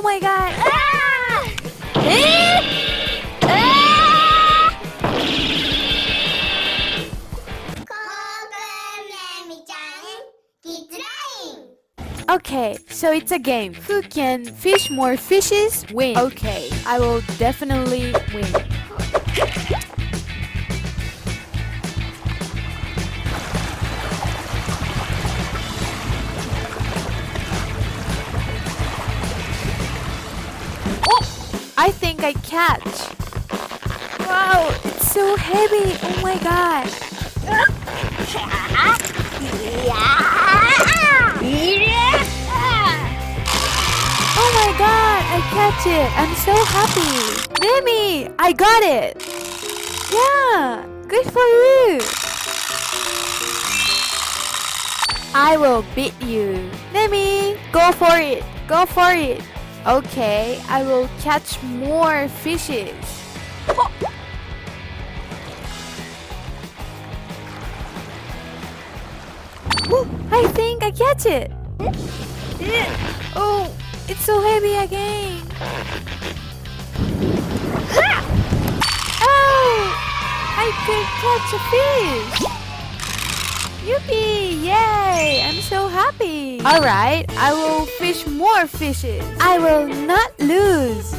my god! Okay, so it's a game. Who can fish more fishes win. Okay, I will definitely win. I think I catch. Wow, it's so heavy. Oh my god. Oh my god, I catch it. I'm so happy. Nemi, I got it. Yeah, good for you. I will beat you. Nemi, go for it. Go for it. Okay, I will catch more fishes. I think I catch it. Oh, it's so heavy again. Oh, I could catch a fish. Yippee! Yay! I'm so happy. Alright, I will fish more fishes. I will not lose.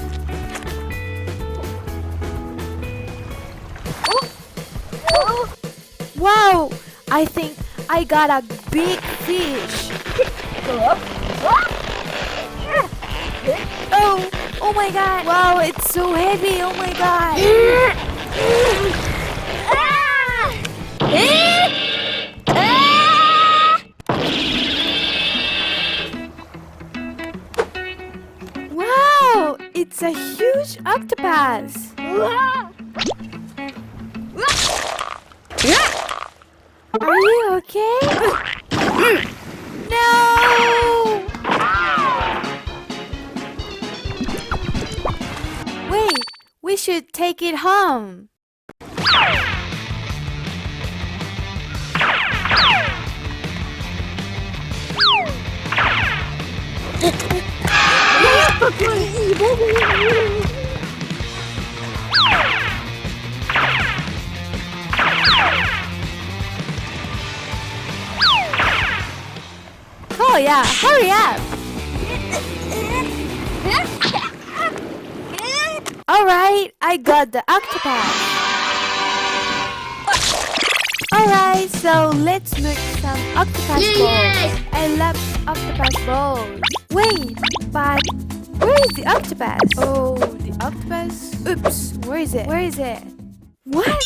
Wow! I think I got a big fish. Oh my god! Wow, it's so heavy! Oh my god! Wow! It's a huge octopus! Are you okay? No! Wait, we should take it home. KOYA, hurry up! Alright, I got the octopus. Alright, so let's make some octopus balls. I love octopus balls. Wait, but where is the octopus? Oh, the octopus? Oops, where is it? Where is it? What?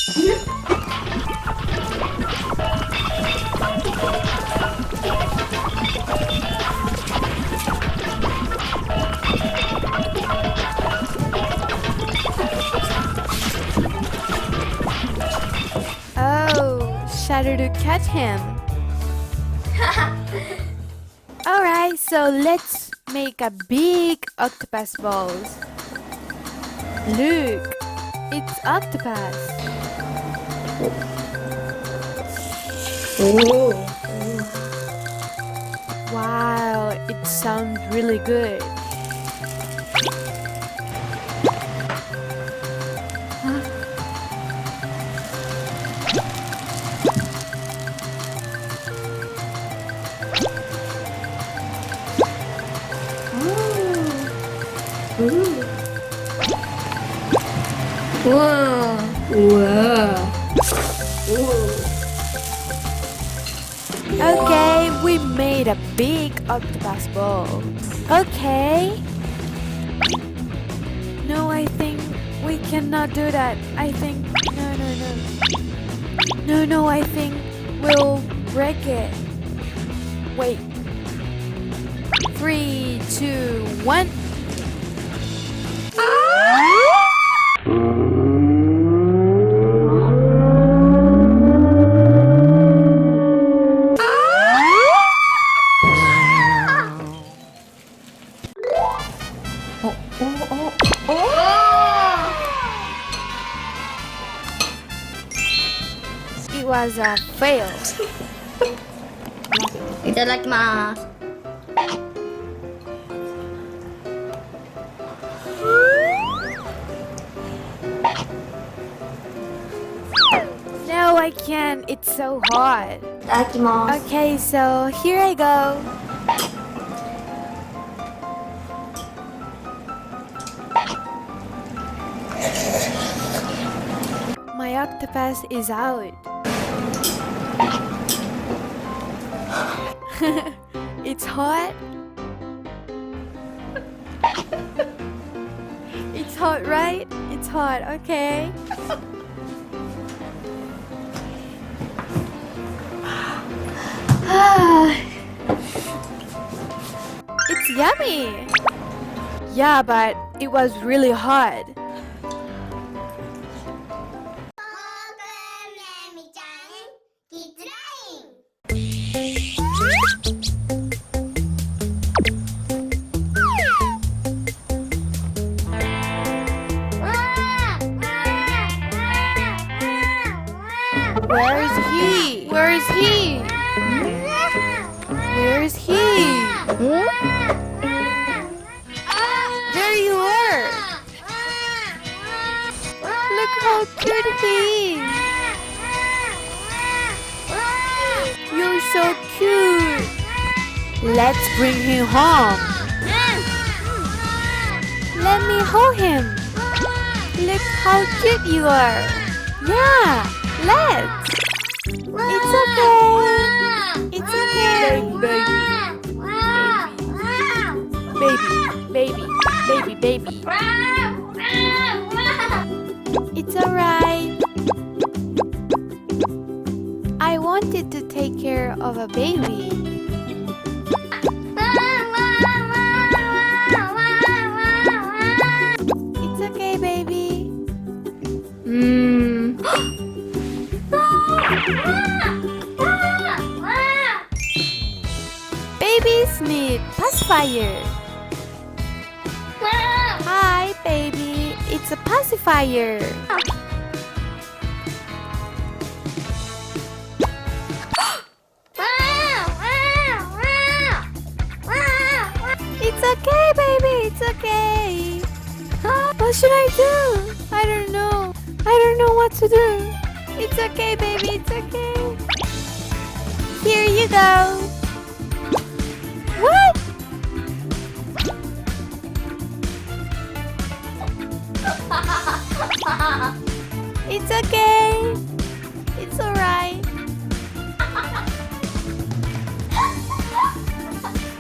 Shadow to catch him. Alright, so let's make a big octopus balls. Look, it's octopus. Wow, it sounds really good. Wow. Wow. Okay, we made a big octopus ball. Okay. No, I think we cannot do that. I think no, I think we'll break it. Wait. 3, 2, 1. It was a fail. Itadakimasu. I can't. It's so hot. いただきます。 Okay, so here I go. My octopus is out. It's hot. It's hot, right? It's hot, okay. It's yummy. Yeah, but it was really hot. Where is he? Where is he? Where is he? There you are. Look how cute he is. You're so cute. Let's bring him home. Let me hold him. Look how cute you are. Yeah, let's. It's okay. It's okay. Baby. It's alright. I wanted to take care of a baby. It's okay, baby. Babies need pacifier. Hi, baby. It's a pacifier. It's okay, baby. It's okay. What should I do? I don't know. I don't know what to do. It's okay, baby. It's okay. Here you go. What? It's okay. It's alright.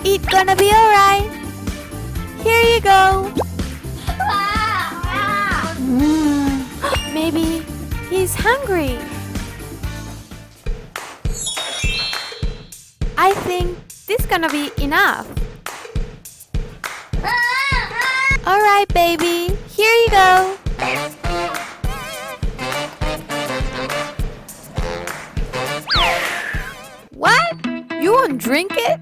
It's gonna be alright. Here you go. Maybe he's hungry. I think this gonna be enough. Alright, baby. Here you go. What? You won't drink it?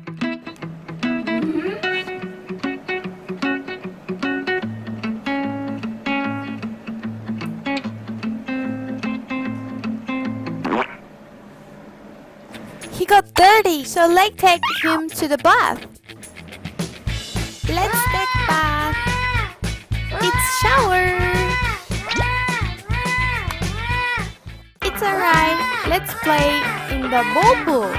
He got dirty, so let's take him to the bath. Let's take bath. It's shower. It's alright. Let's play in the ball pool.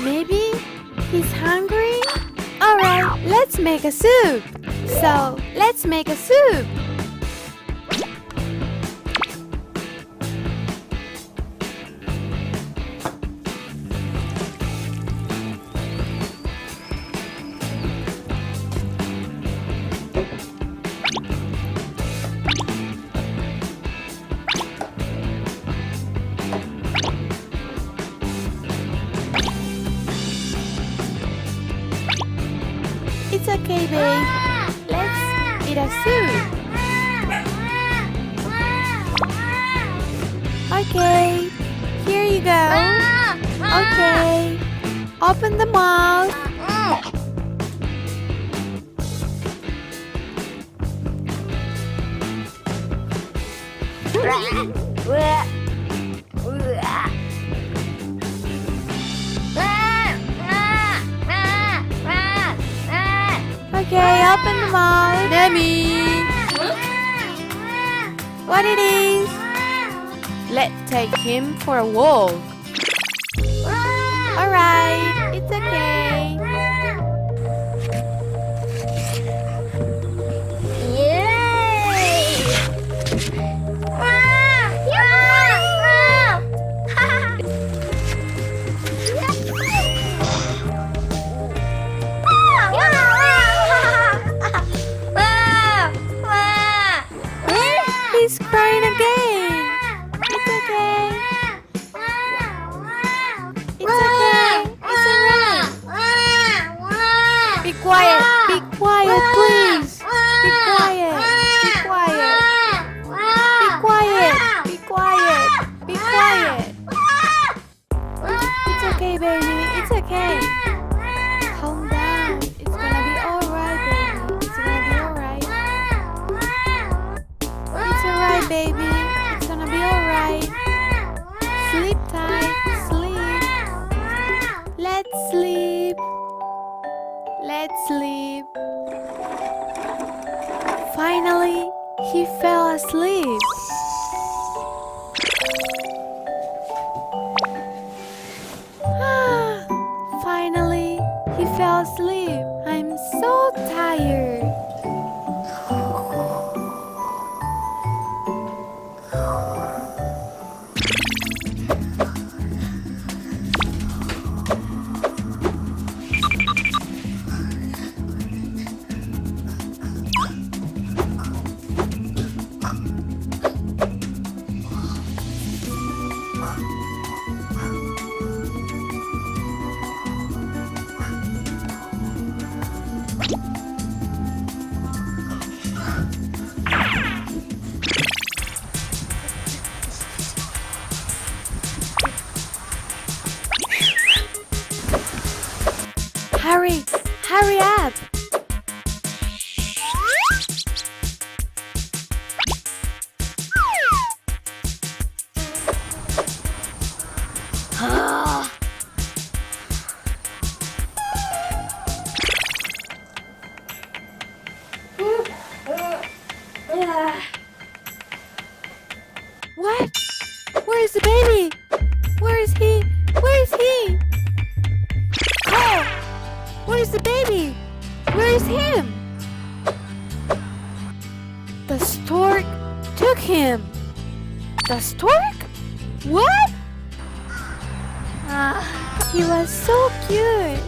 Maybe he's hungry? Alright, let's make a soup. So, let's make a soup. It's okay, babe. Let's eat a soup. Okay, here you go. Okay, open the mouth. Okay, open the mouth. Nemi! What it is? Let's take him for a walk. Alright, it's okay. He's crying again. It's okay. It's okay. It's alright. Be quiet. Be quiet, please. Be quiet. Be quiet. Be quiet. Be quiet. Be quiet. It's okay, baby. It's okay. Calm down. It's gonna be alright, baby. It's gonna be alright. It's alright, baby. It's gonna be alright. Sleep tight. Sleep. Let's sleep. Let's sleep. Finally, he fell asleep. Finally, he fell asleep. I'm so tired. Hurry! Hurry up! What? Where is the baby? Where is he? Where is he? Oh! Where is the baby? Where is him? The stork took him. The stork? What? He was so cute.